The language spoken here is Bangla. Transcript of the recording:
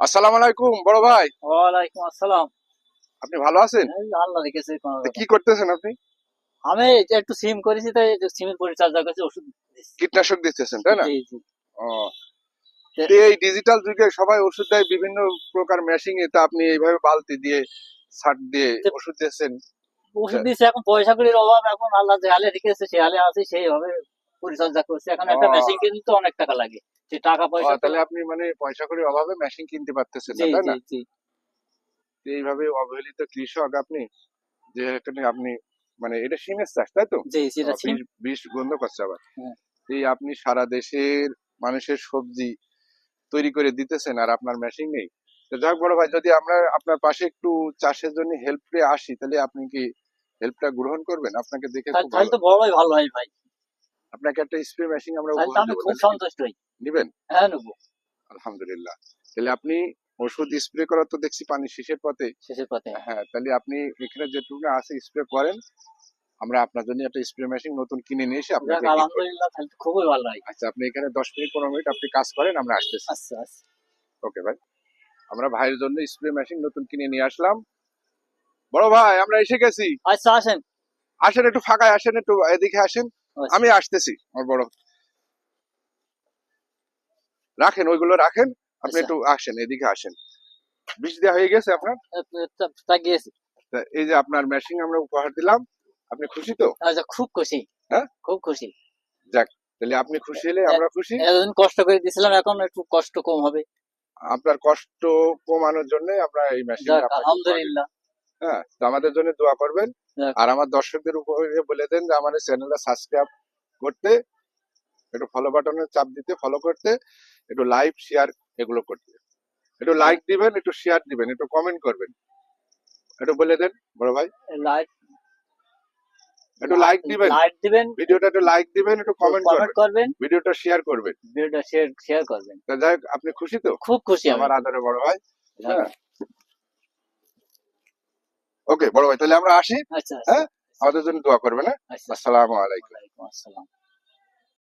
আসসালামু আলাইকুম বড় ভাই। ওয়ালাইকুম আসসালাম। আপনি ভালো আছেন? এই আল্লাহ রেখেছে কোনো তো কি রকম। করতেছেন আপনি? আমি এই যে একটু সিম করেছি, তাই এই যে সিমের পরিচর্যা করছি, ওষুধ দিচ্ছি। কীটনাশক দিতেছেন তাই না? জি জি। ও, তে তো এই ডিজিটাল যুগে সবাই ওষুধ দেয় বিভিন্ন প্রকার মেশিং এ, তা আপনি এইভাবে বালতি দিয়ে ছাট দিয়ে তে ওষুধ দিয়েছেন। ওষুধ দিচ্ছি, এখন পয়সা কড়ির অভাব, এখন আল্লাহ যে হালে রেখেছে সে হালে আছি, সেইভাবে পরিচর্যা করছি। এখন একটা মেশিন ও, কিনতে অনেক টাকা লাগে, সে টাকা ও, পয়সা তো। তাহলে আপনি মানে পয়সা করে অভাবে মেশিন কিনতে পারতেছেন না জি তাই জি না? জি তো এইভাবে অবহেলিত কৃষক আপনি, যে এখানে আপনি মানে এটা সিমের চাষ তাই তো? জি, সেটা সিম। বিষ বিষ গন্ধ করছে আবার। হ্যাঁ। এই আপনি সারা দেশের মানুষের সবজি তৈরি করে দিতেছেন আর আপনার মেশিন নেই। তো যাক বড় ভাই, যদি আমরা আপনার পাশে একটু চাষের জন্য হেল্পে আসি, তাহলে আপনি কি হেল্পটা গ্রহণ করবেন? আপনাকে দেখে তাহলে খুব তাহলে ভালো, তো বড়ই ভালো হয় ভাই। আপনাকে একটা স্প্রে মেশিন আমরা তাহলে তো উপহার আমি দেবো, খুব তাহলে কি সন্তুষ্ট হই। নিবেন? হ্যাঁ, নেবো। আলহামদুলিল্লাহ। তাহলে আপনি ওষুধ স্প্রে করার তো দেখছি পানি শেষের পথে। শেষের পথে। হ্যাঁ, তাহলে আপনি এখানে যেটুকু আছে স্প্রে করেন, আমরা আপনার জন্য একটা স্প্রে মেশিন নতুন কিনে নিয়ে এসে যাক আপনাকে গিফট করে দেবো। আলহামদুলিল্লাহ, তাহলে তো খুবই ভালো হয়। আচ্ছা, আপনি এখানে 10 মিনিট 15 মিনিট আপনি কাজ করেন, আমরা আসতেছি। আচ্ছা আচ্ছা। ওকে ভাই। আমরা ভাইয়ের জন্য স্প্রে মেশিন নতুন কিনে নিয়ে আসলাম। বড় ভাই, আমরা এসে গেছি। আচ্ছা, আসেন। আসেন, একটু ফাঁকায় আসেন, একটু এদিকে আসেন। আচ্ছা। আমি আসতেছি আমার বড়। রাখেন, ওইগুলো রাখেন। আপনি আচ্ছা। একটু আসেন, এদিকে আসেন। বিষ দেওয়া হয়ে গেছে আপনার? তা গিয়েছি। তা এই যে আপনার মেশিন আমরা উপহার দিলাম, আপনি খুশি তো? আচ্ছা, খুব খুশি। হ্যাঁ, খুব খুশি। যাক, তাহলে আপনি খুশি হলে আমরা খুশি। এতদিন কষ্ট করে দিয়েছিলাম, এখন একটু কষ্ট কম হবে। আপনার কষ্ট কমানোর জন্য আমরা এই মেশিনটা যাক আপনাকে উপহার দিলাম। আলহামদুলিল্লাহ। হ্যাঁ, তো আমাদের জন্য দোয়া করবেন। যাক। আর আমার দর্শকদের উপরে বলে দেন যে আমাদের চ্যানেলটা সাবস্ক্রাইব করতে, একটু ফলো বাটনে চাপ দিতে, ফলো করতে, একটু লাইক শেয়ার এগুলো করতে। একটু লাইক দিবেন, একটু শেয়ার দিবেন, একটু কমেন্ট করবেন। একটু বলে দেন বড় ভাই। লাইট একটু লাইক দিবেন, লাইট দিবেন, ভিডিওটা একটু লাইক দিবেন, একটু কমেন্ট কমেন্ট করবেন, করবেন, ভিডিওটা শেয়ার করবেন। ভিডিওটা শেয়ার শেয়ার করবেন। তা যাই হোক, আপনি খুশি তো? খুব খুশি আমি। আমার আদরে বড় ভাই। যাক। হ্যাঁ, ওকে বড় ভাই, তাহলে আমরা আসি। আচ্ছা আচ্ছা। হ্যাঁ, আমাদের জন্য দোয়া করবেন। হ্যাঁ, আচ্ছা। আসসালামু আলাইকুম। ওয়ালাইকুম আসসালাম।